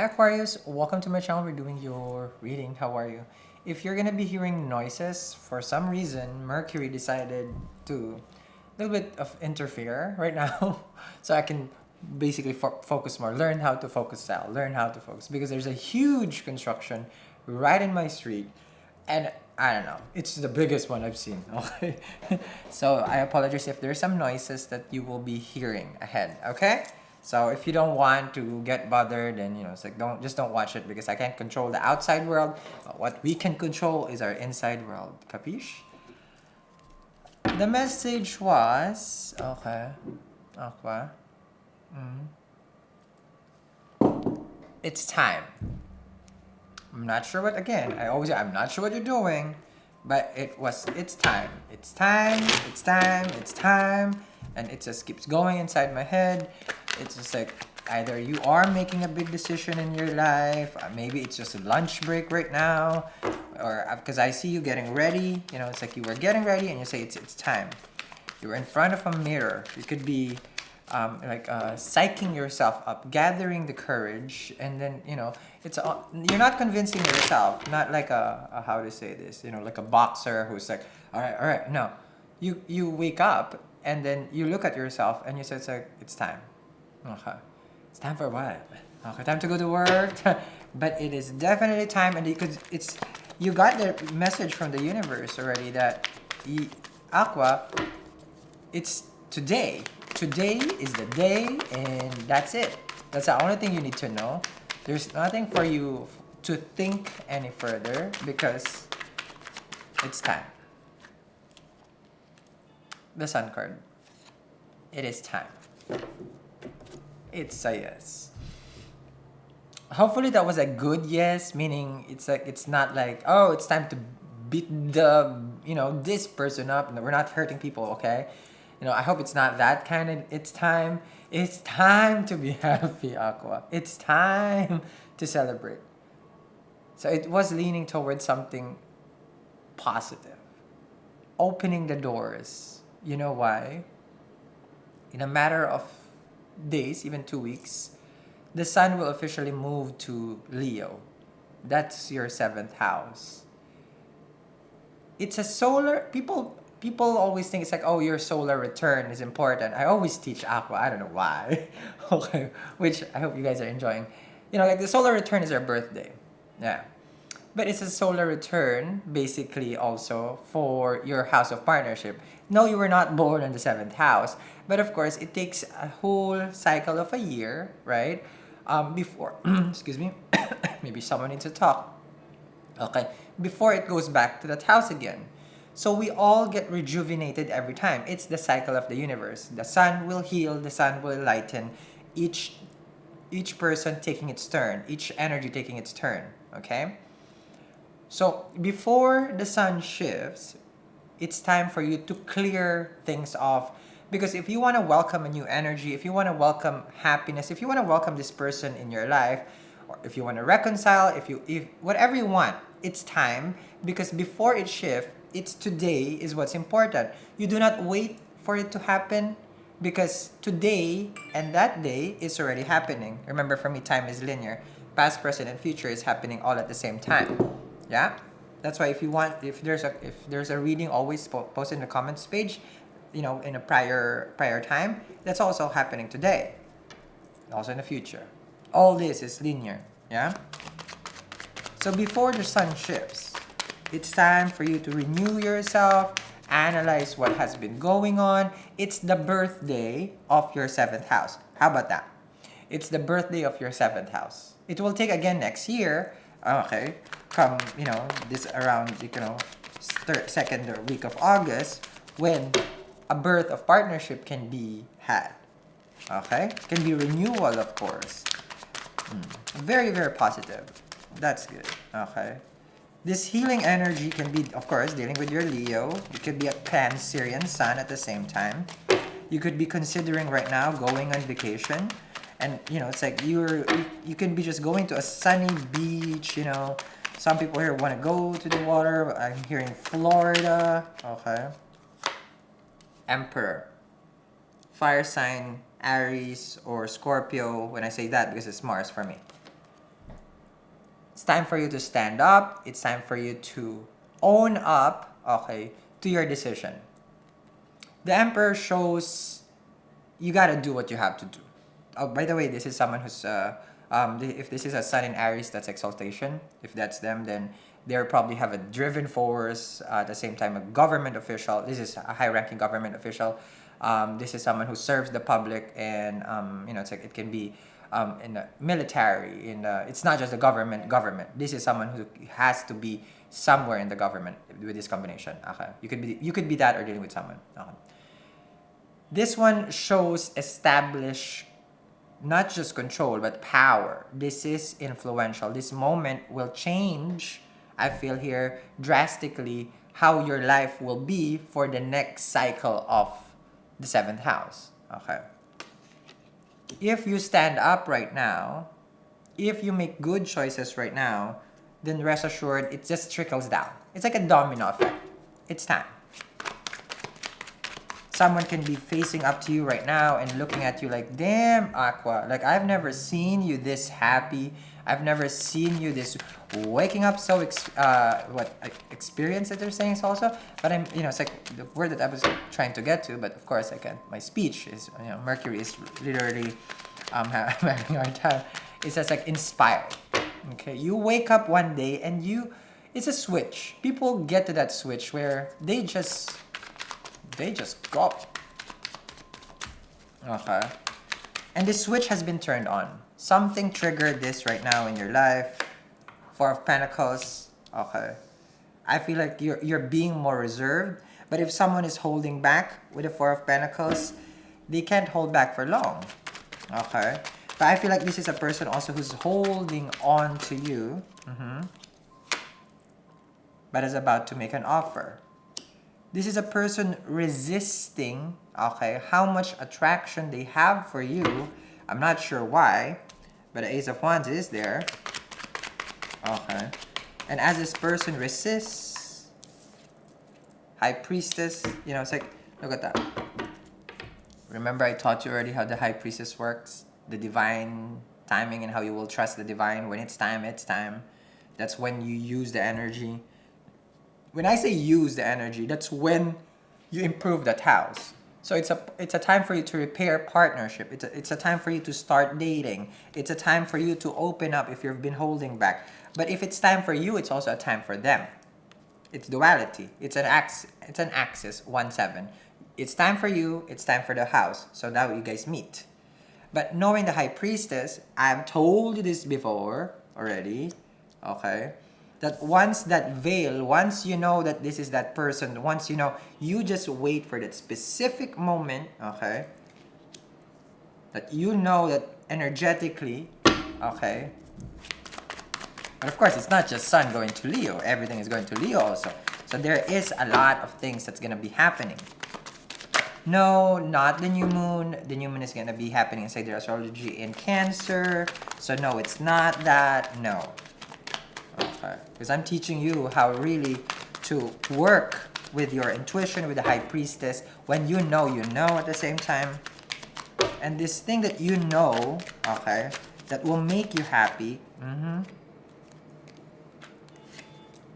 Aquarius, welcome to my channel. We're doing your reading. How are you? If you're gonna be hearing noises, for some reason, Mercury decided to a little bit of interfere right now, so I can basically focus more, learn how to focus now, learn how to focus because there's a huge construction right in my street, and I don't know, it's the biggest one I've seen. Okay, so I apologize if there's some noises that you will be hearing ahead. Okay. So if you don't want to get bothered, then it's like don't watch it because I can't control the outside world. But what we can control is our inside world. Capiche? The message was okay. Aqua. It's time. I'm not sure what I'm not sure what you're doing, but it's time. It's time. It's time. It's time. And it just keeps going inside my head. It's just like either you are making a big decision in your life, maybe it's just a lunch break right now, or because I see you getting ready. It's like you were getting ready and you say it's time. You're in front of a mirror. You could be psyching yourself up, gathering the courage, and then you're not convincing yourself, not like a how to say this, like a boxer who's like, all right, no, you wake up and then you look at yourself and you say it's time. Okay, it's time for what? Okay, time to go to work. But it is definitely time, and because you got the message from the universe already that Aqua, it's today. Today is the day, and that's it. That's the only thing you need to know. There's nothing for you to think any further because it's time. The Sun card. It is time. It's a yes. Hopefully that was a good yes, meaning it's not like, oh, it's time to beat this person up. No, we're not hurting people, okay? I hope it's not that kind of it's time. It's time to be happy, Aqua. It's time to celebrate. So it was leaning towards something positive. Opening the doors. You know why? In a matter of days, even 2 weeks, the sun will officially move to Leo. That's your 7th house. It's a solar. People always think it's like, oh, your solar return is important. I always teach Aqua. I don't know why. Okay, which I hope you guys are enjoying. Like the solar return is our birthday. Yeah. But it's a solar return, basically, also for your house of partnership. No, you were not born in the 7th house. But of course, it takes a whole cycle of a year, right? Before, excuse me, maybe someone needs to talk. Okay, before it goes back to that house again. So we all get rejuvenated every time. It's the cycle of the universe. The sun will heal, the sun will lighten. Each person taking its turn, each energy taking its turn, okay? So before the sun shifts, it's time for you to clear things off. Because if you want to welcome a new energy, if you want to welcome happiness, if you want to welcome this person in your life, or if you want to reconcile, if whatever you want, it's time. Because before it shifts, it's today is what's important. You do not wait for it to happen because today and that day is already happening. Remember, for me, time is linear. Past, present, and future is happening all at the same time. Yeah, that's why if there's a reading, always post in the comments page. In a prior time, that's also happening today, also in the future. All this is linear. Yeah. So before the sun shifts, it's time for you to renew yourself, analyze what has been going on. It's the birthday of your 7th house. How about that? It's the birthday of your 7th house. It will take again next year. Okay, come this around second week of August when a birth of partnership can be had. Okay, can be renewal, of course. Very, very positive. That's good. Okay. This healing energy can be, of course, dealing with your Leo. It could be a Cancerian sun at the same time. You could be considering right now going on vacation. And, it's like you can be just going to a sunny beach, Some people here want to go to the water. But I'm here in Florida. Okay. Emperor. Fire sign, Aries, or Scorpio. When I say that, because it's Mars for me. It's time for you to stand up. It's time for you to own up, okay, to your decision. The Emperor shows you gotta do what you have to do. Oh, by the way, this is someone who's, if this is a Sun in Aries, that's exaltation. If that's them, then they probably have a driven force, at the same time a government official. This is a high-ranking government official. This is someone who serves the public, and you know, it's like it can be in the military. It's not just the government. This is someone who has to be somewhere in the government with this combination. Okay, you could be that or dealing with someone. Okay. This one shows establish not just control but power. This is influential. This moment will change, I feel here, drastically how your life will be for the next cycle of the 7th house. Okay. If you stand up right now, if you make good choices right now, then rest assured it just trickles down. It's like a domino effect. It's time. Someone can be facing up to you right now and looking at you like, damn, Aqua, like I've never seen you this happy. I've never seen you this waking up so experience that they're saying is also. But I'm, you know, it's like the word that I was trying to get to, but of course I can't. My speech is, you know, Mercury is literally having a hard time. It's just like inspired. Okay, you wake up one day and it's a switch. People get to that switch where they just go. Okay. And this switch has been turned on. Something triggered this right now in your life. 4 of Pentacles. Okay. I feel like you're being more reserved. But if someone is holding back with the 4 of Pentacles, they can't hold back for long. Okay. But I feel like this is a person also who's holding on to you. But is about to make an offer. This is a person resisting, okay, how much attraction they have for you. I'm not sure why, but the Ace of Wands is there. Okay. And as this person resists, High Priestess, you know, it's like, look at that. Remember I taught you already how the High Priestess works? The divine timing and how you will trust the divine. When it's time, it's time. That's when you use the energy. When I say use the energy, that's when you improve that house. So it's a time for you to repair partnership. It's a time for you to start dating. It's a time for you to open up if you've been holding back. But if it's time for you, it's also a time for them. It's duality. It's an axis 1-7. It's time for you. It's time for the house. So now you guys meet. But knowing the High Priestess, I've told you this before already. Okay. That once that veil, once you know that this is that person, once you know, you just wait for that specific moment, okay? That you know that energetically, okay? But of course, it's not just Sun going to Leo. Everything is going to Leo also. So there is a lot of things that's going to be happening. No, not the new moon. The new moon is going to be happening inside their astrology in Cancer. So no, it's not that. No. Okay. Because I'm teaching you how really to work with your intuition, with the High Priestess. When you know at the same time. And this thing that you know, okay, that will make you happy.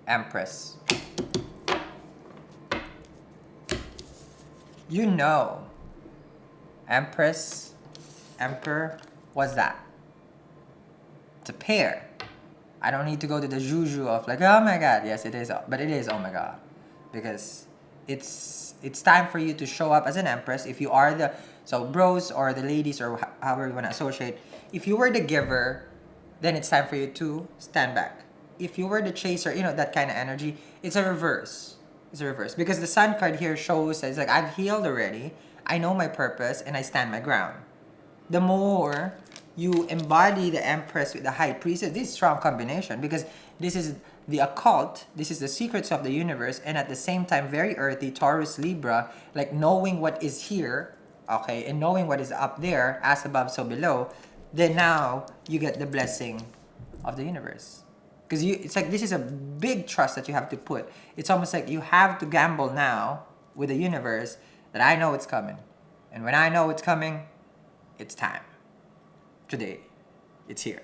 Empress. You know. Empress, Emperor, what's that? It's a pair. I don't need to go to the juju of like, oh my god, yes it is, but it is oh my god. Because it's time for you to show up as an Empress. If you are the, so bros or the ladies or however you want to associate, if you were the giver, then it's time for you to stand back. If you were the chaser, you know, that kind of energy, it's a reverse. It's a reverse. Because the Sun card here shows that it's like, I've healed already, I know my purpose, and I stand my ground. The more you embody the Empress with the High Priestess, this is a strong combination because this is the occult, this is the secrets of the universe, and at the same time very earthy, Taurus, Libra, like knowing what is here, okay, and knowing what is up there, as above so below, then now you get the blessing of the universe. Because it's like this is a big trust that you have to put. It's almost like you have to gamble now with the universe that I know it's coming. And when I know it's coming, it's time. Today, it's here.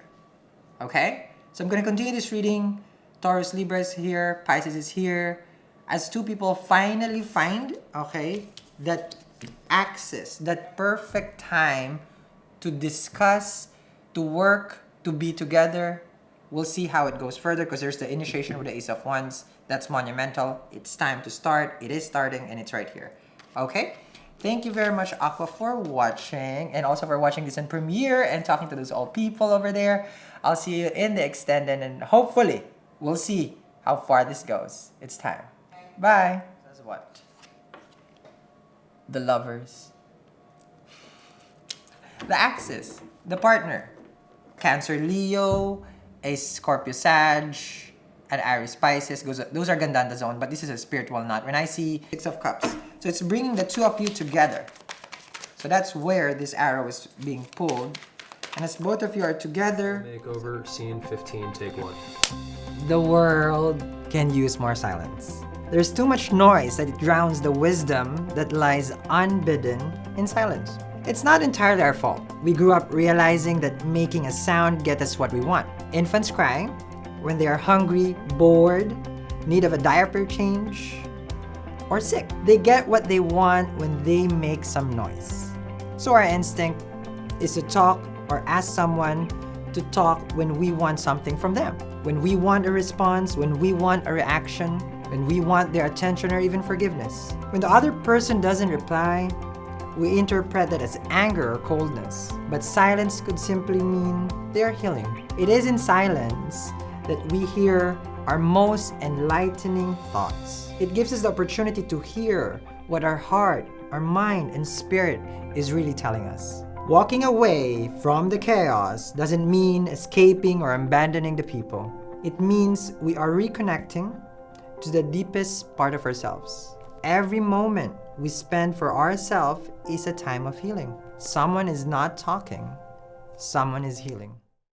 Okay? So I'm going to continue this reading. Taurus, Libra is here. Pisces is here. As two people finally find, okay, that access, that perfect time to discuss, to work, to be together. We'll see how it goes further because there's the initiation with the Ace of Wands. That's monumental. It's time to start. It is starting and it's right here. Okay? Thank you very much, Aqua, for watching and also for watching this in premiere and talking to those old people over there. I'll see you in the extended and hopefully we'll see how far this goes. It's time. Bye. That's what? The lovers. The axis. The partner. Cancer, Leo, a Scorpio, Sag, and Aries, Pisces. Those are Gandanda zone, but this is a spiritual knot. When I see Six of Cups, so it's bringing the two of you together. So that's where this arrow is being pulled. And as both of you are together... Makeover, scene 15, take 1. The world can use more silence. There's too much noise that it drowns the wisdom that lies unbidden in silence. It's not entirely our fault. We grew up realizing that making a sound gets us what we want. Infants crying when they are hungry, bored, need of a diaper change, or sick. They get what they want when they make some noise. So our instinct is to talk or ask someone to talk when we want something from them. When we want a response, when we want a reaction, when we want their attention or even forgiveness. When the other person doesn't reply, we interpret that as anger or coldness. But silence could simply mean they're healing. It is in silence that we hear our most enlightening thoughts. It gives us the opportunity to hear what our heart, our mind, and spirit is really telling us. Walking away from the chaos doesn't mean escaping or abandoning the people. It means we are reconnecting to the deepest part of ourselves. Every moment we spend for ourselves is a time of healing. Someone is not talking, someone is healing.